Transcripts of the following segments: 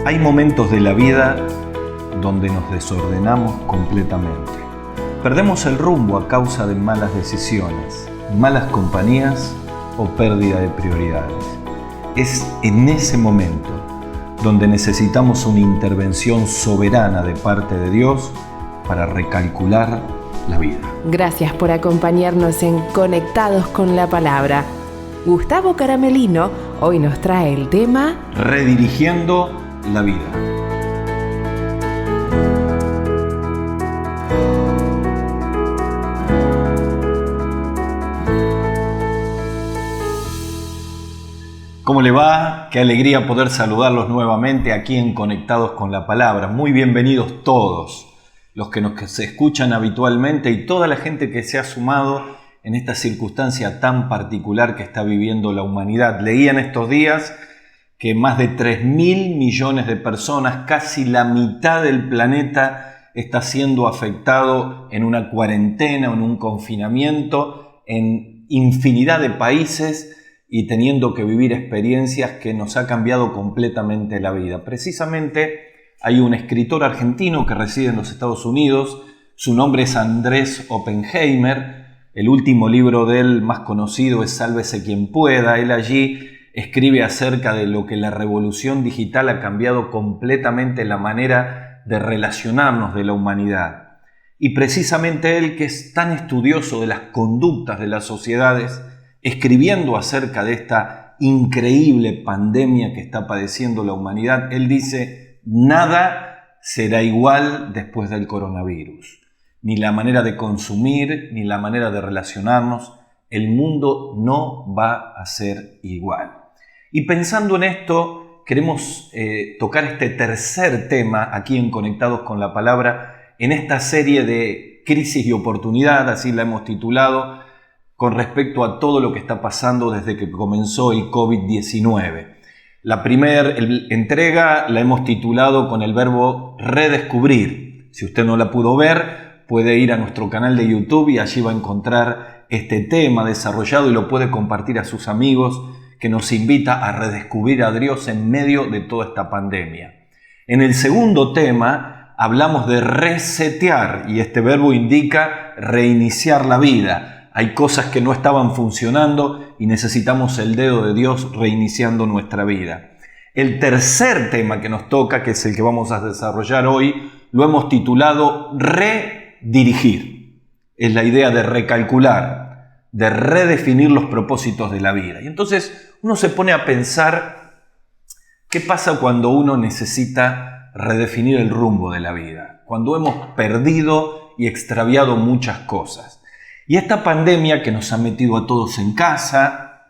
Hay momentos de la vida donde nos desordenamos completamente. Perdemos el rumbo a causa de malas decisiones, malas compañías o pérdida de prioridades. Es en ese momento donde necesitamos una intervención soberana de parte de Dios para recalcular la vida. Gracias por acompañarnos en Conectados con la Palabra. Gustavo Caramelino hoy nos trae el tema Redirigiendo la vida. ¿Cómo le va? Qué alegría poder saludarlos nuevamente aquí en Conectados con la Palabra. Muy bienvenidos todos los que nos escuchan habitualmente y toda la gente que se ha sumado en esta circunstancia tan particular que está viviendo la humanidad. Leía en estos días que más de 3.000 millones de personas, casi la mitad del planeta, está siendo afectado en una cuarentena, en un confinamiento, en infinidad de países y teniendo que vivir experiencias que nos ha cambiado completamente la vida. Precisamente hay un escritor argentino que reside en los Estados Unidos, su nombre es Andrés Oppenheimer, el último libro de él más conocido es Sálvese quien pueda. Él allí escribe acerca de lo que la revolución digital ha cambiado completamente la manera de relacionarnos de la humanidad. Y precisamente él, que es tan estudioso de las conductas de las sociedades, escribiendo acerca de esta increíble pandemia que está padeciendo la humanidad, él dice: nada será igual después del coronavirus. Ni la manera de consumir, ni la manera de relacionarnos. El mundo no va a ser igual. Y pensando en esto, queremos tocar este tercer tema aquí en Conectados con la Palabra, en esta serie de crisis y oportunidad, así la hemos titulado, con respecto a todo lo que está pasando desde que comenzó el COVID-19. La primera entrega la hemos titulado con el verbo redescubrir. Si usted no la pudo ver, puede ir a nuestro canal de YouTube y allí va a encontrar este tema desarrollado y lo puede compartir a sus amigos, que nos invita a redescubrir a Dios en medio de toda esta pandemia. En el segundo tema hablamos de resetear y este verbo indica reiniciar la vida. Hay cosas que no estaban funcionando y necesitamos el dedo de Dios reiniciando nuestra vida. El tercer tema que nos toca, que es el que vamos a desarrollar hoy, lo hemos titulado redirigir. Es la idea de recalcular, de redefinir los propósitos de la vida. Y entonces uno se pone a pensar qué pasa cuando uno necesita redefinir el rumbo de la vida, cuando hemos perdido y extraviado muchas cosas. Y esta pandemia que nos ha metido a todos en casa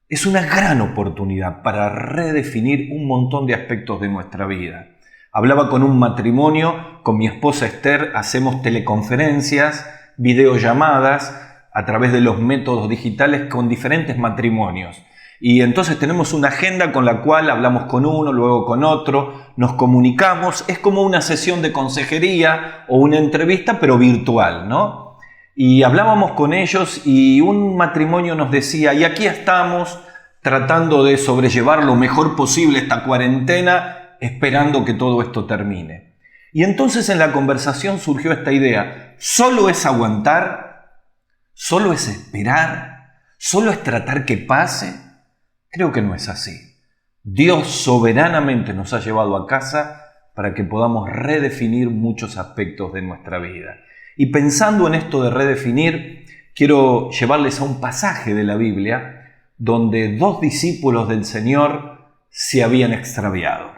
es una gran oportunidad para redefinir un montón de aspectos de nuestra vida. Hablaba con un matrimonio, con mi esposa Esther, hacemos teleconferencias, videollamadas a través de los métodos digitales con diferentes matrimonios. Y entonces tenemos una agenda con la cual hablamos con uno, luego con otro, nos comunicamos. Es como una sesión de consejería o una entrevista, pero virtual, ¿no? Y hablábamos con ellos y un matrimonio nos decía: y aquí estamos tratando de sobrellevar lo mejor posible esta cuarentena, esperando que todo esto termine. Y entonces en la conversación surgió esta idea: ¿solo es aguantar? ¿Solo es esperar? ¿Solo es tratar que pase? Creo que no es así. Dios soberanamente nos ha llevado a casa para que podamos redefinir muchos aspectos de nuestra vida. Y pensando en esto de redefinir, quiero llevarles a un pasaje de la Biblia donde dos discípulos del Señor se habían extraviado.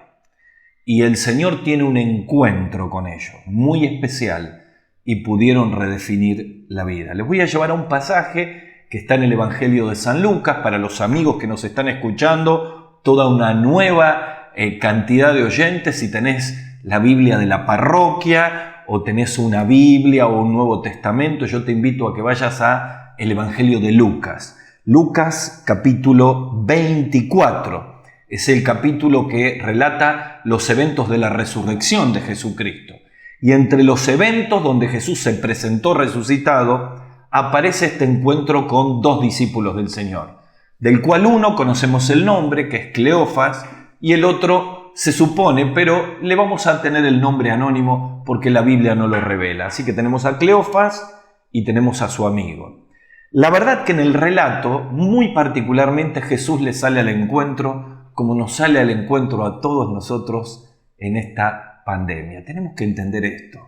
Y el Señor tiene un encuentro con ellos, muy especial, y pudieron redefinir la vida. Les voy a llevar a un pasaje que está en el Evangelio de San Lucas, para los amigos que nos están escuchando, toda una nueva cantidad de oyentes. Si tenés la Biblia de la parroquia, o tenés una Biblia o un Nuevo Testamento, yo te invito a que vayas a el Evangelio de Lucas. Lucas capítulo 24. Es el capítulo que relata los eventos de la resurrección de Jesucristo. Y entre los eventos donde Jesús se presentó resucitado, aparece este encuentro con dos discípulos del Señor, del cual uno conocemos el nombre, que es Cleofas, y el otro se supone, pero le vamos a tener el nombre anónimo porque la Biblia no lo revela. Así que tenemos a Cleofas y tenemos a su amigo. La verdad que en el relato, muy particularmente, Jesús le sale al encuentro como nos sale al encuentro a todos nosotros en esta pandemia. Tenemos que entender esto.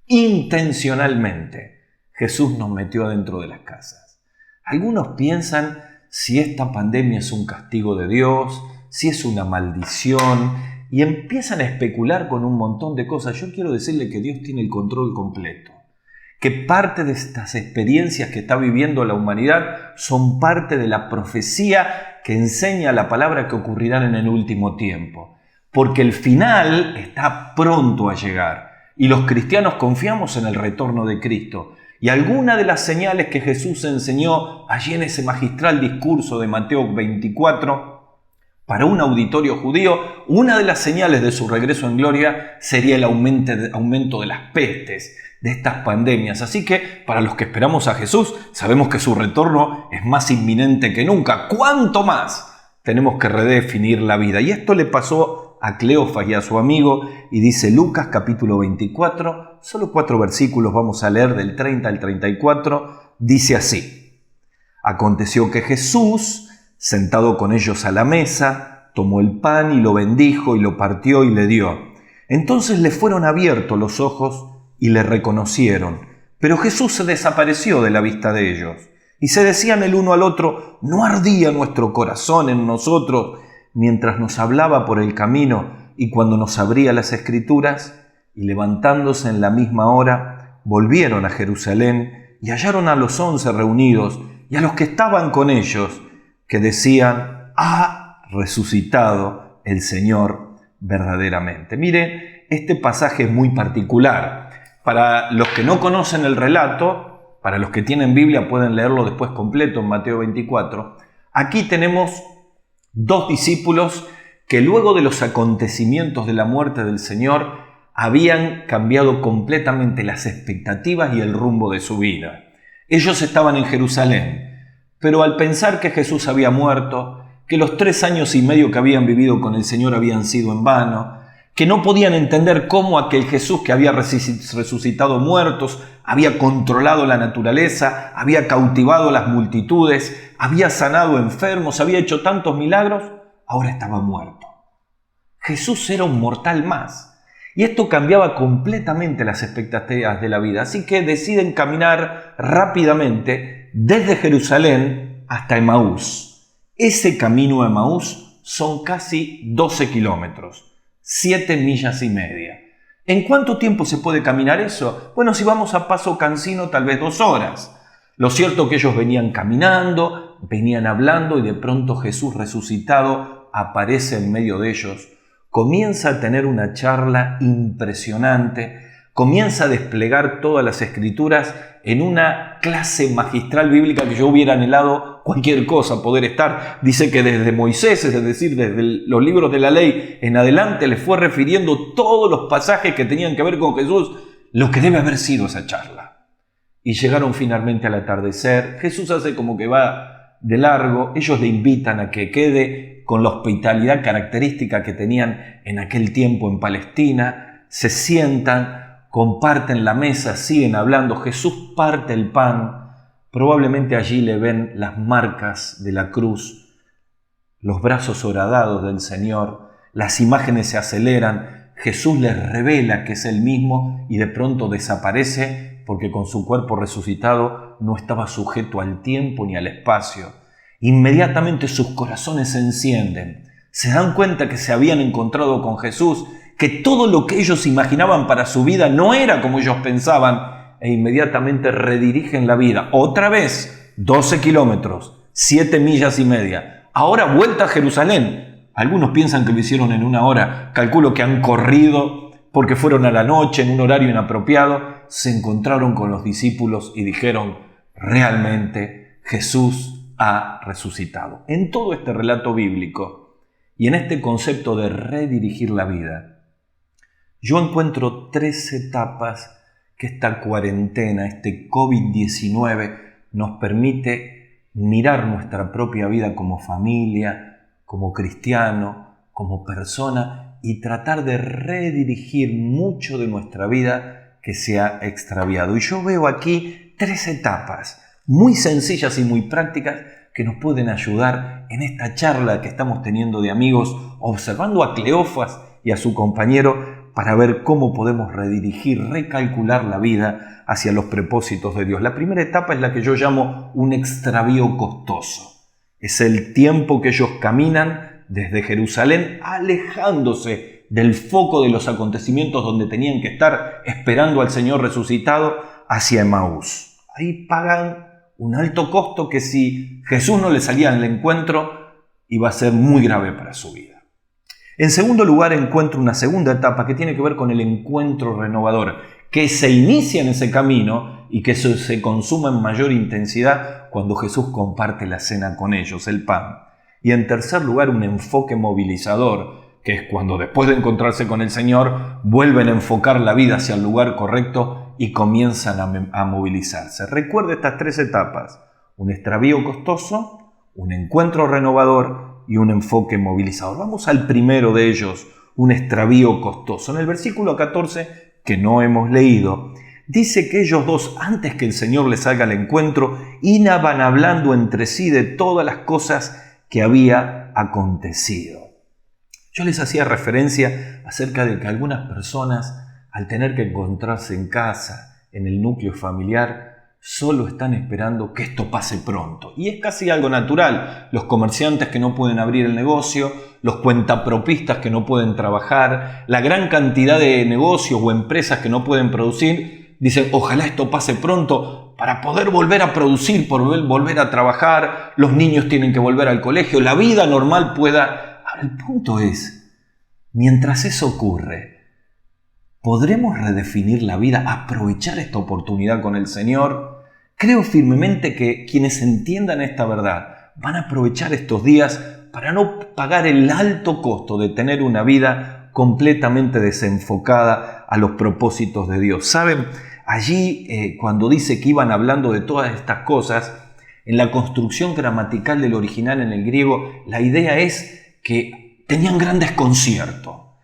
Intencionalmente, Jesús nos metió adentro de las casas. Algunos piensan si esta pandemia es un castigo de Dios, si es una maldición, y empiezan a especular con un montón de cosas. Yo quiero decirle que Dios tiene el control completo, que parte de estas experiencias que está viviendo la humanidad son parte de la profecía que enseña la palabra que ocurrirán en el último tiempo, porque el final está pronto a llegar y los cristianos confiamos en el retorno de Cristo. Y alguna de las señales que Jesús enseñó allí en ese magistral discurso de Mateo 24 para un auditorio judío, una de las señales de su regreso en gloria sería el aumento de las pestes, de estas pandemias. Así que para los que esperamos a Jesús, sabemos que su retorno es más inminente que nunca. ¿Cuánto más tenemos que redefinir la vida? Y esto le pasó a Cleofas y a su amigo, y dice Lucas capítulo 24, solo 4 versículos vamos a leer del 30 al 34, dice así: Aconteció que Jesús, sentado con ellos a la mesa, tomó el pan y lo bendijo y lo partió y le dio. Entonces le fueron abiertos los ojos y le reconocieron, pero Jesús se desapareció de la vista de ellos. Y se decían el uno al otro: ¿no ardía nuestro corazón en nosotros mientras nos hablaba por el camino y cuando nos abría las Escrituras? Y levantándose en la misma hora, volvieron a Jerusalén y hallaron a los 11 reunidos y a los que estaban con ellos, que decían: ha resucitado el Señor verdaderamente. Miren, este pasaje es muy particular. Para los que no conocen el relato, para los que tienen Biblia pueden leerlo después completo en Mateo 24, aquí tenemos 2 discípulos que luego de los acontecimientos de la muerte del Señor habían cambiado completamente las expectativas y el rumbo de su vida. Ellos estaban en Jerusalén, pero al pensar que Jesús había muerto, que los 3 años y medio que habían vivido con el Señor habían sido en vano, que no podían entender cómo aquel Jesús que había resucitado muertos, había controlado la naturaleza, había cautivado a las multitudes, había sanado enfermos, había hecho tantos milagros, ahora estaba muerto. Jesús era un mortal más. Y esto cambiaba completamente las expectativas de la vida. Así que deciden caminar rápidamente desde Jerusalén hasta Emaús. Ese camino a Emaús son casi 12 kilómetros. 7 millas y media. ¿En cuánto tiempo se puede caminar eso? Bueno, si vamos a paso cansino, tal vez 2 horas. Lo cierto es que ellos venían caminando, venían hablando y de pronto Jesús resucitado aparece en medio de ellos. Comienza a tener una charla impresionante, comienza a desplegar todas las Escrituras en una clase magistral bíblica que yo hubiera anhelado cualquier cosa poder estar. Dice que desde Moisés, es decir, desde los libros de la ley en adelante, les fue refiriendo todos los pasajes que tenían que ver con Jesús, lo que debe haber sido esa charla. Y llegaron finalmente al atardecer. Jesús hace como que va de largo, ellos le invitan a que quede con la hospitalidad característica que tenían en aquel tiempo en Palestina, se sientan, comparten la mesa, siguen hablando. Jesús parte el pan, probablemente allí le ven las marcas de la cruz, los brazos horadados del Señor, las imágenes se aceleran, Jesús les revela que es el mismo y de pronto desaparece porque con su cuerpo resucitado no estaba sujeto al tiempo ni al espacio. Inmediatamente sus corazones se encienden, se dan cuenta que se habían encontrado con Jesús, que todo lo que ellos imaginaban para su vida no era como ellos pensaban, e inmediatamente redirigen la vida. Otra vez, 12 kilómetros, 7 millas y media. Ahora vuelta a Jerusalén. Algunos piensan que lo hicieron en 1 hora. Calculo que han corrido porque fueron a la noche en un horario inapropiado. Se encontraron con los discípulos y dijeron: realmente Jesús ha resucitado. En todo este relato bíblico y en este concepto de redirigir la vida, yo encuentro 3 etapas que esta cuarentena, este COVID-19, nos permite mirar nuestra propia vida como familia, como cristiano, como persona y tratar de redirigir mucho de nuestra vida que se ha extraviado. Y yo veo aquí 3 etapas muy sencillas y muy prácticas que nos pueden ayudar en esta charla que estamos teniendo de amigos, observando a Cleofas y a su compañero para ver cómo podemos redirigir, recalcular la vida hacia los propósitos de Dios. La primera etapa es la que yo llamo un extravío costoso. Es el tiempo que ellos caminan desde Jerusalén, alejándose del foco de los acontecimientos donde tenían que estar esperando al Señor resucitado, hacia Emaús. Ahí pagan un alto costo que si Jesús no le salía al encuentro, iba a ser muy grave para su vida. En segundo lugar, encuentro una segunda etapa que tiene que ver con el encuentro renovador, que se inicia en ese camino y que se consuma en mayor intensidad cuando Jesús comparte la cena con ellos, el pan. Y en tercer lugar, un enfoque movilizador, que es cuando después de encontrarse con el Señor, vuelven a enfocar la vida hacia el lugar correcto y comienzan a movilizarse. Recuerde estas 3 etapas: un extravío costoso, un encuentro renovador y un enfoque movilizador. Vamos al primero de ellos, un extravío costoso. En el versículo 14, que no hemos leído, dice que ellos dos, antes que el Señor les salga al encuentro, iban hablando entre sí de todas las cosas que había acontecido. Yo les hacía referencia acerca de que algunas personas, al tener que encontrarse en casa, en el núcleo familiar, solo están esperando que esto pase pronto. Y es casi algo natural. Los comerciantes que no pueden abrir el negocio, los cuentapropistas que no pueden trabajar, la gran cantidad de negocios o empresas que no pueden producir, dicen, ojalá esto pase pronto para poder volver a producir, volver a trabajar, los niños tienen que volver al colegio, la vida normal pueda... Ahora, el punto es, mientras eso ocurre, ¿podremos redefinir la vida, aprovechar esta oportunidad con el Señor? Creo firmemente que quienes entiendan esta verdad van a aprovechar estos días para no pagar el alto costo de tener una vida completamente desenfocada a los propósitos de Dios. ¿Saben? Allí, cuando dice que iban hablando de todas estas cosas, en la construcción gramatical del original en el griego, la idea es que tenían gran desconcierto.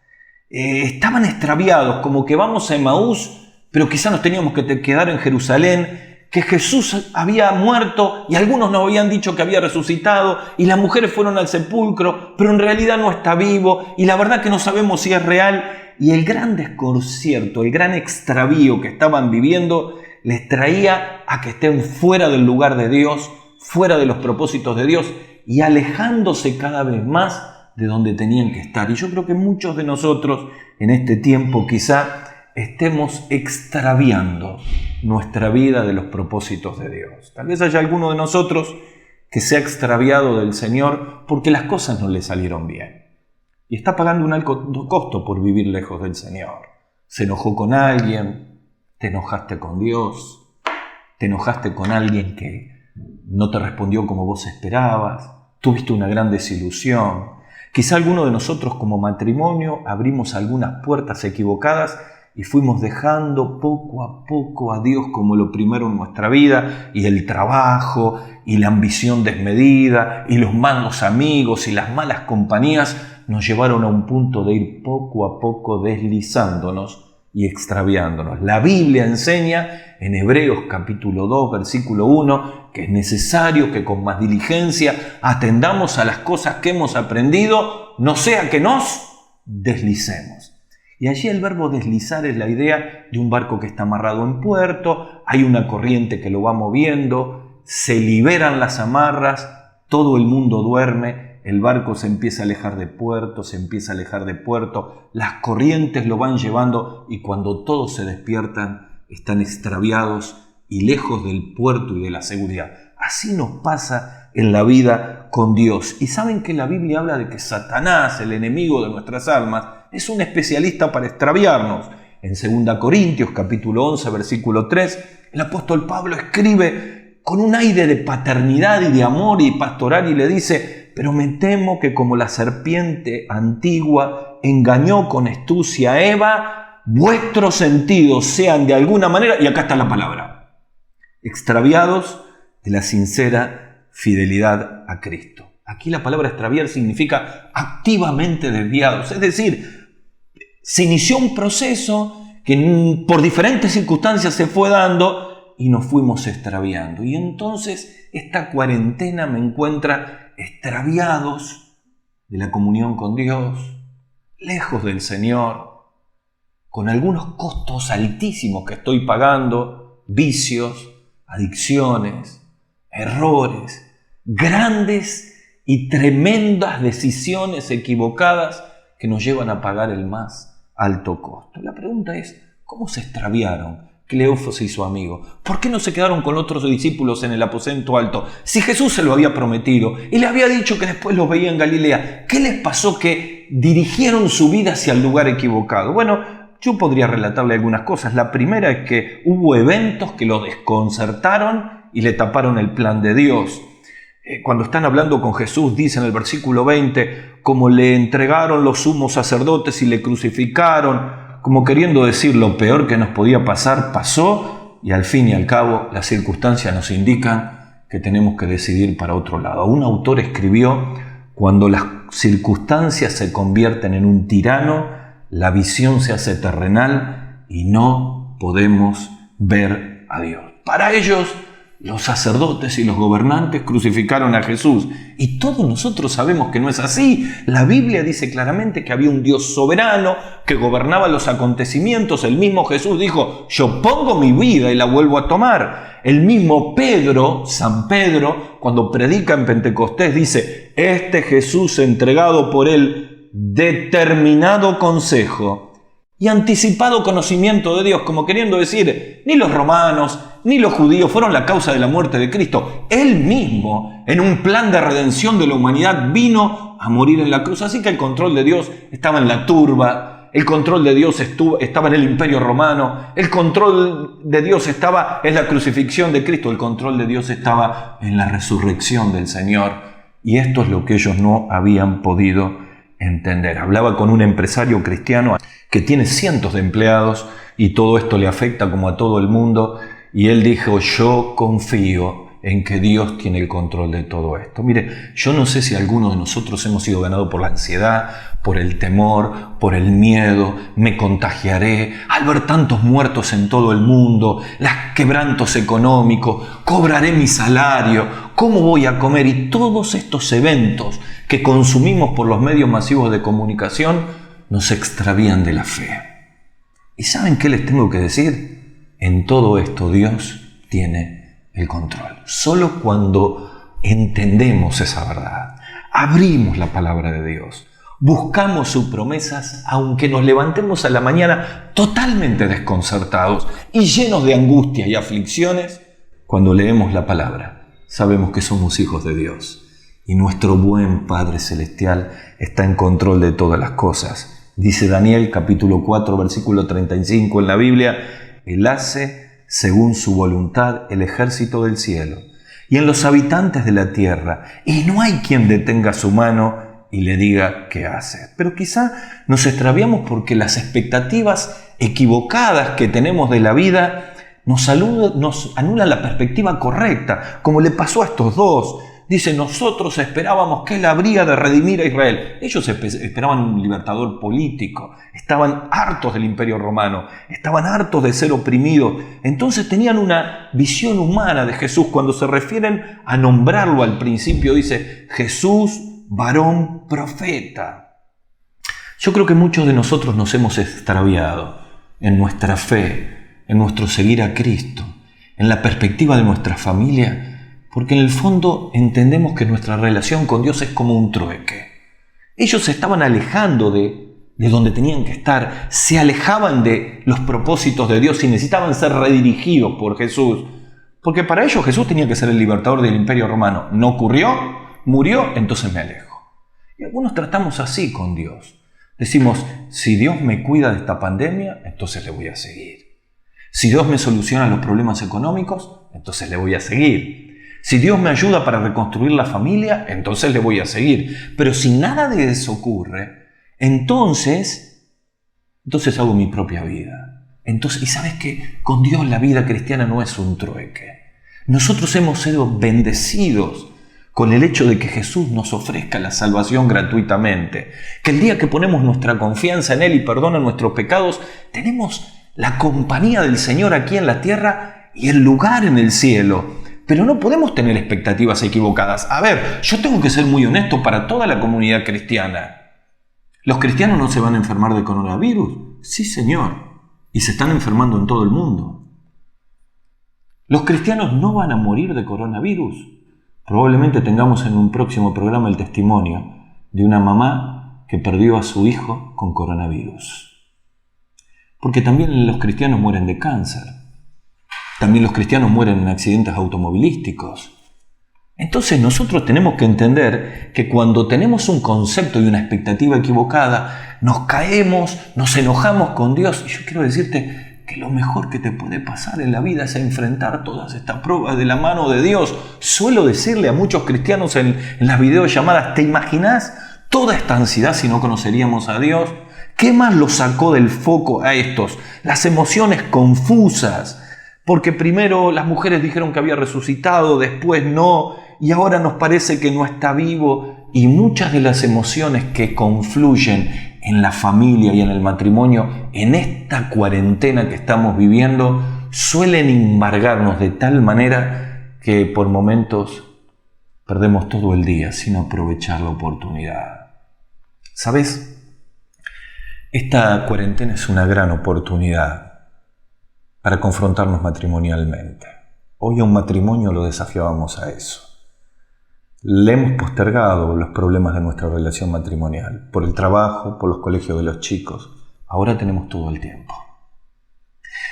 Estaban extraviados, como que vamos a Emaús, pero quizá nos teníamos que quedar en Jerusalén, que Jesús había muerto y algunos nos habían dicho que había resucitado y las mujeres fueron al sepulcro, pero en realidad no está vivo y la verdad que no sabemos si es real. Y el gran desconcierto, el gran extravío que estaban viviendo les traía a que estén fuera del lugar de Dios, fuera de los propósitos de Dios y alejándose cada vez más de donde tenían que estar. Y yo creo que muchos de nosotros en este tiempo quizá estemos extraviando nuestra vida de los propósitos de Dios. Tal vez haya alguno de nosotros que se ha extraviado del Señor porque las cosas no le salieron bien. Y está pagando un alto costo por vivir lejos del Señor. Se enojó con alguien, te enojaste con Dios, te enojaste con alguien que no te respondió como vos esperabas, tuviste una gran desilusión. Quizá alguno de nosotros como matrimonio abrimos algunas puertas equivocadas y fuimos dejando poco a poco a Dios como lo primero en nuestra vida, y el trabajo, y la ambición desmedida, y los malos amigos, y las malas compañías nos llevaron a un punto de ir poco a poco deslizándonos y extraviándonos. La Biblia enseña en Hebreos capítulo 2, versículo 1, que es necesario que con más diligencia atendamos a las cosas que hemos aprendido, no sea que nos deslicemos. Y allí el verbo deslizar es la idea de un barco que está amarrado en puerto, hay una corriente que lo va moviendo, se liberan las amarras, todo el mundo duerme, el barco se empieza a alejar de puerto, las corrientes lo van llevando y cuando todos se despiertan están extraviados y lejos del puerto y de la seguridad. Así nos pasa en la vida con Dios. Y saben que la Biblia habla de que Satanás, el enemigo de nuestras almas, es un especialista para extraviarnos. En 2 Corintios capítulo 11, versículo 3, el apóstol Pablo escribe con un aire de paternidad y de amor y pastoral y le dice: pero me temo que como la serpiente antigua engañó con astucia a Eva, vuestros sentidos sean de alguna manera, y acá está la palabra, extraviados de la sincera fidelidad a Cristo. Aquí la palabra extraviar significa activamente desviados, es decir, se inició un proceso que por diferentes circunstancias se fue dando y nos fuimos extraviando. Y entonces esta cuarentena me encuentra extraviados de la comunión con Dios, lejos del Señor, con algunos costos altísimos que estoy pagando, vicios, adicciones, errores, grandes y tremendas decisiones equivocadas que nos llevan a pagar el más alto costo. La pregunta es, ¿cómo se extraviaron Cleofas y su amigo? ¿Por qué no se quedaron con otros discípulos en el aposento alto? Si Jesús se lo había prometido y le había dicho que después los veía en Galilea, ¿qué les pasó que dirigieron su vida hacia el lugar equivocado? Bueno, yo podría relatarle algunas cosas. La primera es que hubo eventos que lo desconcertaron y le taparon el plan de Dios. Cuando están hablando con Jesús, dice en el versículo 20, como le entregaron los sumos sacerdotes y le crucificaron, como queriendo decir lo peor que nos podía pasar, pasó, y al fin y al cabo las circunstancias nos indican que tenemos que decidir para otro lado. Un autor escribió, cuando las circunstancias se convierten en un tirano, la visión se hace terrenal y no podemos ver a Dios. Para ellos, los sacerdotes y los gobernantes crucificaron a Jesús. Y todos nosotros sabemos que no es así. La Biblia dice claramente que había un Dios soberano que gobernaba los acontecimientos. El mismo Jesús dijo, yo pongo mi vida y la vuelvo a tomar. El mismo Pedro, San Pedro, cuando predica en Pentecostés, dice, este Jesús entregado por el determinado consejo y anticipado conocimiento de Dios, como queriendo decir, ni los romanos ni los judíos fueron la causa de la muerte de Cristo. Él mismo, en un plan de redención de la humanidad, vino a morir en la cruz. Así que el control de Dios estaba en la turba, el control de Dios estaba en el Imperio Romano, el control de Dios estaba en la crucifixión de Cristo, el control de Dios estaba en la resurrección del Señor. Y esto es lo que ellos no habían podido entender. Hablaba con un empresario cristiano que tiene cientos de empleados y todo esto le afecta como a todo el mundo. Y él dijo, yo confío en que Dios tiene el control de todo esto. Mire, yo no sé si algunos de nosotros hemos sido ganados por la ansiedad, por el temor, por el miedo, me contagiaré, al ver tantos muertos en todo el mundo, los quebrantos económicos, cobraré mi salario, ¿cómo voy a comer? Y todos estos eventos que consumimos por los medios masivos de comunicación nos extravían de la fe. ¿Y saben qué les tengo que decir? En todo esto Dios tiene el control. Solo cuando entendemos esa verdad, abrimos la palabra de Dios, buscamos sus promesas, aunque nos levantemos a la mañana totalmente desconcertados y llenos de angustia y aflicciones, cuando leemos la palabra, sabemos que somos hijos de Dios y nuestro buen Padre Celestial está en control de todas las cosas. Dice Daniel capítulo 4 versículo 35 en la Biblia, Él hace según su voluntad el ejército del cielo y en los habitantes de la tierra, y no hay quien detenga su mano y le diga qué hace. Pero quizá nos extraviamos porque las expectativas equivocadas que tenemos de la vida nos anulan la perspectiva correcta, como le pasó a estos dos. Dice, nosotros esperábamos que Él habría de redimir a Israel. Ellos esperaban un libertador político, estaban hartos del Imperio Romano, estaban hartos de ser oprimidos. Entonces tenían una visión humana de Jesús. Cuando se refieren a nombrarlo al principio, dice, Jesús, varón profeta. Yo creo que muchos de nosotros nos hemos extraviado en nuestra fe, en nuestro seguir a Cristo, en la perspectiva de nuestra familia, porque en el fondo entendemos que nuestra relación con Dios es como un trueque. Ellos se estaban alejando de donde tenían que estar, se alejaban de los propósitos de Dios y necesitaban ser redirigidos por Jesús, porque para ellos Jesús tenía que ser el libertador del Imperio Romano. No ocurrió, murió, entonces me alejo. Y algunos tratamos así con Dios. Decimos, si Dios me cuida de esta pandemia, entonces le voy a seguir. Si Dios me soluciona los problemas económicos, entonces le voy a seguir. Si Dios me ayuda para reconstruir la familia, entonces le voy a seguir. Pero si nada de eso ocurre, entonces hago mi propia vida. Y sabes que con Dios la vida cristiana no es un trueque. Nosotros hemos sido bendecidos con el hecho de que Jesús nos ofrezca la salvación gratuitamente, que el día que ponemos nuestra confianza en Él y perdona nuestros pecados, tenemos la compañía del Señor aquí en la tierra y el lugar en el cielo. Pero no podemos tener expectativas equivocadas. A ver, yo tengo que ser muy honesto para toda la comunidad cristiana. ¿Los cristianos no se van a enfermar de coronavirus? Sí, Señor. Y se están enfermando en todo el mundo. ¿Los cristianos no van a morir de coronavirus? Probablemente tengamos en un próximo programa el testimonio de una mamá que perdió a su hijo con coronavirus. Porque también los cristianos mueren de cáncer. También los cristianos mueren en accidentes automovilísticos. Entonces nosotros tenemos que entender que cuando tenemos un concepto y una expectativa equivocada, nos caemos, nos enojamos con Dios. Y yo quiero decirte que lo mejor que te puede pasar en la vida es enfrentar todas estas pruebas de la mano de Dios. Suelo decirle a muchos cristianos en las videollamadas, ¿te imaginas toda esta ansiedad si no conoceríamos a Dios? ¿Qué más lo sacó del foco a estos? Las emociones confusas. Porque primero las mujeres dijeron que había resucitado, después no, y ahora nos parece que no está vivo. Y muchas de las emociones que confluyen en la familia y en el matrimonio, en esta cuarentena que estamos viviendo, suelen embargarnos de tal manera que por momentos perdemos todo el día sin aprovechar la oportunidad. ¿Sabes? Esta cuarentena es una gran oportunidad para confrontarnos matrimonialmente. Hoy a un matrimonio lo desafiábamos a eso. Le hemos postergado los problemas de nuestra relación matrimonial por el trabajo, por los colegios de los chicos. Ahora tenemos todo el tiempo.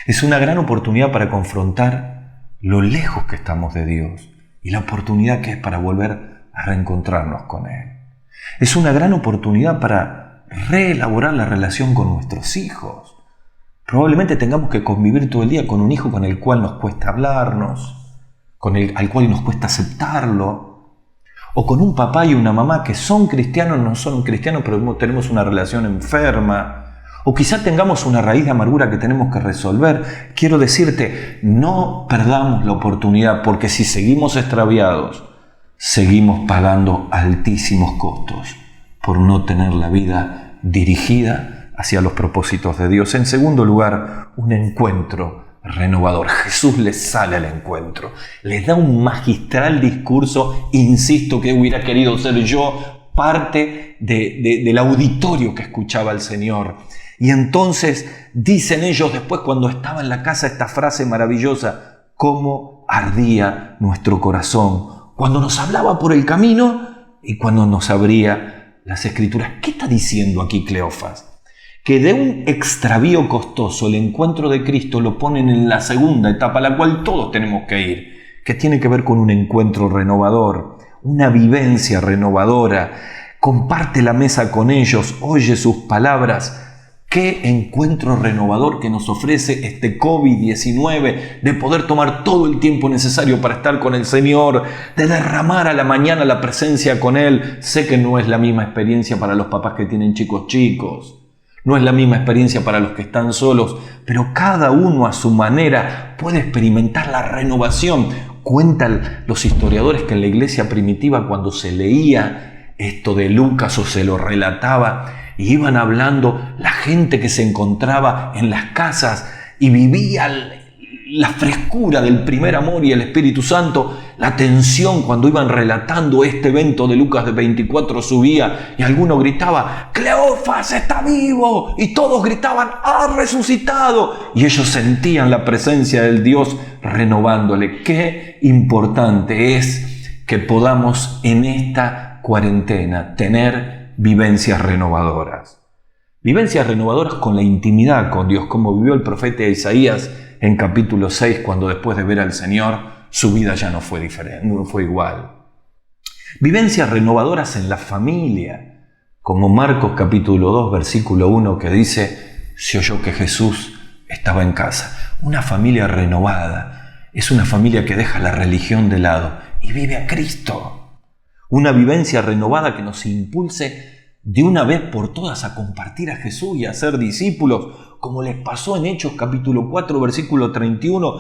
Es una gran oportunidad para confrontar lo lejos que estamos de Dios y la oportunidad que es para volver a reencontrarnos con Él. Es una gran oportunidad para reelaborar la relación con nuestros hijos. Probablemente tengamos que convivir todo el día con un hijo con el cual nos cuesta hablarnos, al cual nos cuesta aceptarlo, o con un papá y una mamá que son cristianos, no son cristianos, pero tenemos una relación enferma, o quizá tengamos una raíz de amargura que tenemos que resolver. Quiero decirte, no perdamos la oportunidad, porque si seguimos extraviados, seguimos pagando altísimos costos por no tener la vida dirigida hacia los propósitos de Dios. En segundo lugar, un encuentro renovador. Jesús les sale al encuentro, les da un magistral discurso. Insisto que hubiera querido ser yo parte del auditorio que escuchaba al Señor. Y entonces dicen ellos después, cuando estaba en la casa, esta frase maravillosa: cómo ardía nuestro corazón cuando nos hablaba por el camino y cuando nos abría las Escrituras. ¿Qué está diciendo aquí Cleofas? Que de un extravío costoso el encuentro de Cristo lo ponen en la segunda etapa a la cual todos tenemos que ir, que tiene que ver con un encuentro renovador, una vivencia renovadora. Comparte la mesa con ellos, oye sus palabras. Qué encuentro renovador que nos ofrece este COVID-19, de poder tomar todo el tiempo necesario para estar con el Señor, de derramar a la mañana la presencia con Él. Sé que no es la misma experiencia para los papás que tienen chicos. No es la misma experiencia para los que están solos, pero cada uno a su manera puede experimentar la renovación. Cuentan los historiadores que en la iglesia primitiva, cuando se leía esto de Lucas o se lo relataba, y iban hablando la gente que se encontraba en las casas y vivía la frescura del primer amor y el Espíritu Santo, la tensión cuando iban relatando este evento de Lucas de 24 subía y alguno gritaba: ¡Cleofas está vivo! Y todos gritaban: ¡ha resucitado! Y ellos sentían la presencia del Dios renovándole. Qué importante es que podamos en esta cuarentena tener vivencias renovadoras. Vivencias renovadoras con la intimidad con Dios, como vivió el profeta Isaías en capítulo 6, cuando después de ver al Señor, su vida ya no fue diferente, no fue igual. Vivencias renovadoras en la familia, como Marcos capítulo 2, versículo 1, que dice: se oyó que Jesús estaba en casa. Una familia renovada es una familia que deja la religión de lado y vive a Cristo. Una vivencia renovada que nos impulse de una vez por todas a compartir a Jesús y a ser discípulos, como les pasó en Hechos capítulo 4, versículo 31,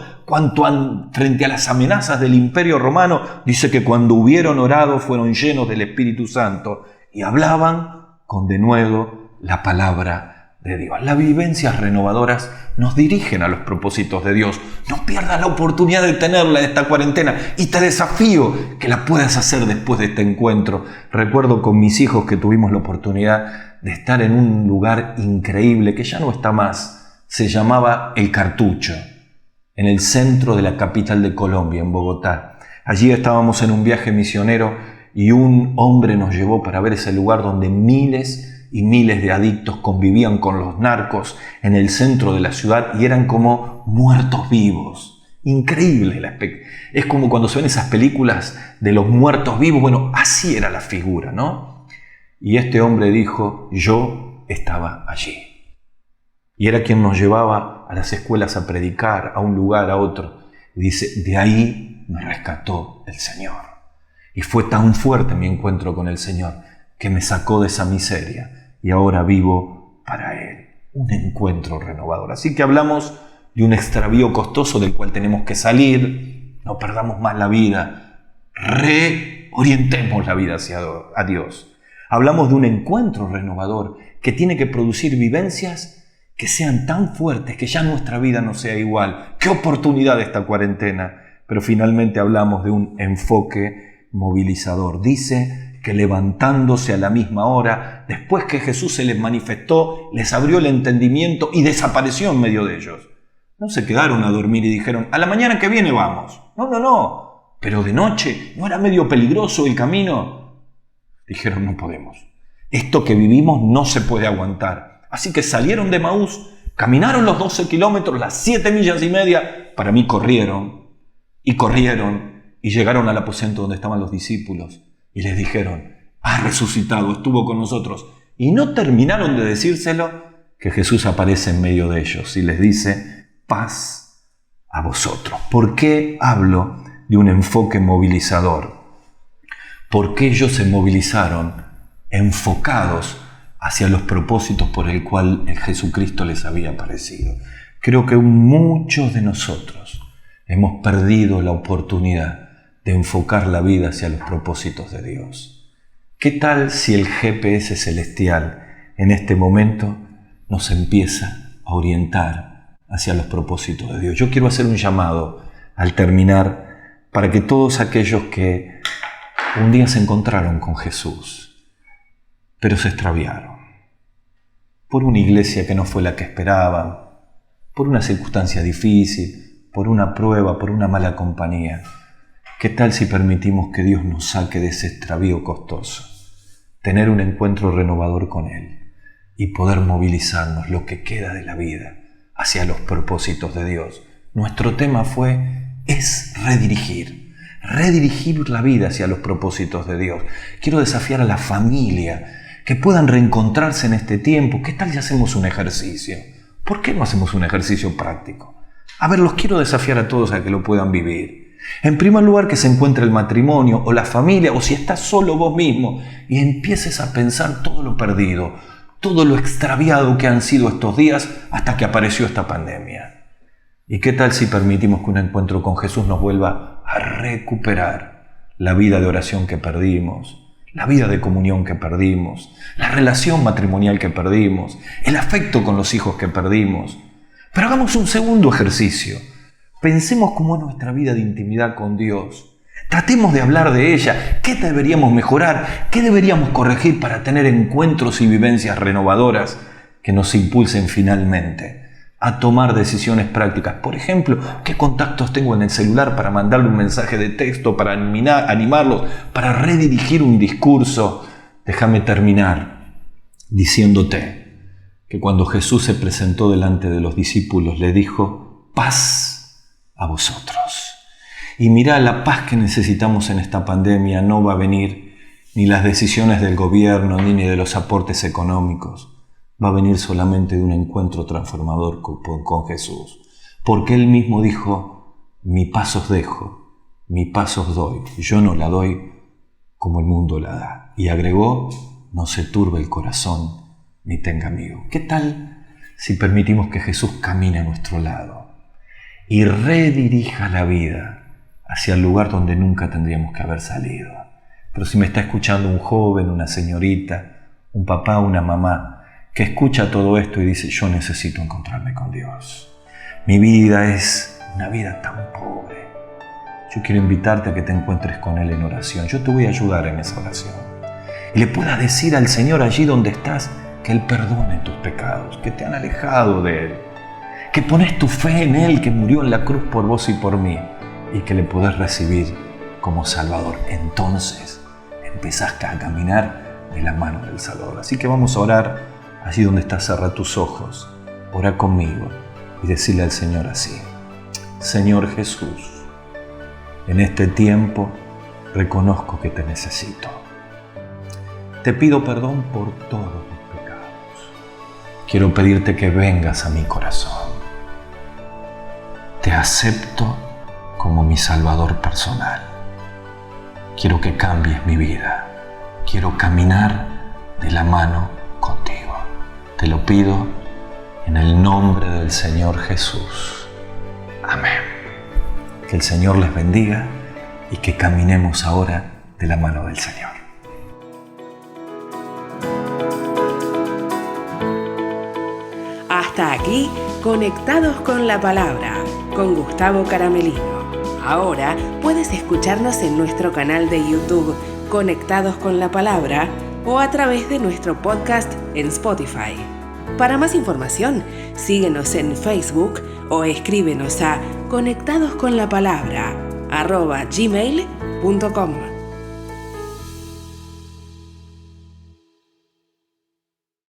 frente a las amenazas del Imperio Romano, dice que cuando hubieron orado fueron llenos del Espíritu Santo y hablaban con denuedo la palabra de Dios. Las vivencias renovadoras nos dirigen a los propósitos de Dios. No pierdas la oportunidad de tenerla en esta cuarentena y te desafío que la puedas hacer después de este encuentro. Recuerdo con mis hijos que tuvimos la oportunidad de estar en un lugar increíble que ya no está más. Se llamaba El Cartucho, en el centro de la capital de Colombia, en Bogotá. Allí estábamos en un viaje misionero y un hombre nos llevó para ver ese lugar donde miles y miles de adictos convivían con los narcos en el centro de la ciudad y eran como muertos vivos. Increíble el aspecto. Es como cuando se ven esas películas de los muertos vivos. Bueno, así era la figura, ¿no? Y este hombre dijo, yo estaba allí. Y era quien nos llevaba a las escuelas a predicar, a un lugar, a otro. Y dice, de ahí me rescató el Señor. Y fue tan fuerte mi encuentro con el Señor que me sacó de esa miseria. Y ahora vivo para Él. Un encuentro renovador. Así que hablamos de un extravío costoso del cual tenemos que salir. No perdamos más la vida. Reorientemos la vida hacia Dios. Hablamos de un encuentro renovador que tiene que producir vivencias que sean tan fuertes que ya nuestra vida no sea igual. ¡Qué oportunidad esta cuarentena! Pero finalmente hablamos de un enfoque movilizador. Dice que levantándose a la misma hora, después que Jesús se les manifestó, les abrió el entendimiento y desapareció en medio de ellos. No se quedaron a dormir y dijeron, a la mañana que viene vamos. No. Pero de noche, ¿no era medio peligroso el camino? Dijeron, no podemos. Esto que vivimos no se puede aguantar. Así que salieron de Emaús, caminaron los 12 kilómetros, las 7 millas y media. Para mí corrieron y llegaron al aposento donde estaban los discípulos. Y les dijeron, ha resucitado, estuvo con nosotros. Y no terminaron de decírselo que Jesús aparece en medio de ellos y les dice, paz a vosotros. ¿Por qué hablo de un enfoque movilizador? Porque ellos se movilizaron enfocados hacia los propósitos por el cual el Jesucristo les había aparecido. Creo que muchos de nosotros hemos perdido la oportunidad de enfocar la vida hacia los propósitos de Dios. ¿Qué tal si el GPS celestial en este momento nos empieza a orientar hacia los propósitos de Dios? Yo quiero hacer un llamado al terminar para que todos aquellos que un día se encontraron con Jesús, pero se extraviaron, por una iglesia que no fue la que esperaban, por una circunstancia difícil, por una prueba, por una mala compañía, ¿qué tal si permitimos que Dios nos saque de ese extravío costoso? Tener un encuentro renovador con Él y poder movilizarnos lo que queda de la vida hacia los propósitos de Dios. Nuestro tema es redirigir la vida hacia los propósitos de Dios. Quiero desafiar a la familia que puedan reencontrarse en este tiempo. ¿Qué tal si hacemos un ejercicio? ¿Por qué no hacemos un ejercicio práctico? A ver, los quiero desafiar a todos a que lo puedan vivir. En primer lugar, que se encuentre el matrimonio o la familia, o si estás solo vos mismo, y empieces a pensar todo lo perdido, todo lo extraviado que han sido estos días hasta que apareció esta pandemia. ¿Y qué tal si permitimos que un encuentro con Jesús nos vuelva a recuperar la vida de oración que perdimos, la vida de comunión que perdimos, la relación matrimonial que perdimos, el afecto con los hijos que perdimos? Pero hagamos un segundo ejercicio. Pensemos cómo es nuestra vida de intimidad con Dios. Tratemos de hablar de ella. ¿Qué deberíamos mejorar? ¿Qué deberíamos corregir para tener encuentros y vivencias renovadoras que nos impulsen finalmente a tomar decisiones prácticas? Por ejemplo, ¿qué contactos tengo en el celular para mandarle un mensaje de texto, para animarlos, para redirigir un discurso? Déjame terminar diciéndote que cuando Jesús se presentó delante de los discípulos, le dijo, paz a vosotros. Y mira, la paz que necesitamos en esta pandemia no va a venir ni las decisiones del gobierno ni de los aportes económicos. Va a venir solamente de un encuentro transformador con Jesús. Porque Él mismo dijo, mi paz os dejo, mi paz os doy. Yo no la doy como el mundo la da. Y agregó, no se turbe el corazón ni tenga miedo. ¿Qué tal si permitimos que Jesús camine a nuestro lado y redirija la vida hacia el lugar donde nunca tendríamos que haber salido. Pero si me está escuchando un joven, una señorita, un papá, una mamá, que escucha todo esto y dice, yo necesito encontrarme con Dios. Mi vida es una vida tan pobre. Yo quiero invitarte a que te encuentres con Él en oración. Yo te voy a ayudar en esa oración. Y le puedas decir al Señor allí donde estás que Él perdone tus pecados, que te han alejado de Él, que pones tu fe en Él, que murió en la cruz por vos y por mí, y que le podés recibir como Salvador. Entonces empezás a caminar de la mano del Salvador. Así que vamos a orar allí donde estás. Cerra tus ojos, ora conmigo y decirle al Señor así: Señor Jesús, en este tiempo reconozco que te necesito. Te pido perdón por todos mis pecados. Quiero pedirte que vengas a mi corazón. Te acepto como mi Salvador personal. Quiero que cambies mi vida. Quiero caminar de la mano contigo. Te lo pido en el nombre del Señor Jesús. Amén. Que el Señor les bendiga y que caminemos ahora de la mano del Señor. Hasta aquí, Conectados con la Palabra, con Gustavo Caramelino. Ahora puedes escucharnos en nuestro canal de YouTube, Conectados con la Palabra, o a través de nuestro podcast en Spotify. Para más información, síguenos en Facebook o escríbenos a conectadosconlapalabra@gmail.com.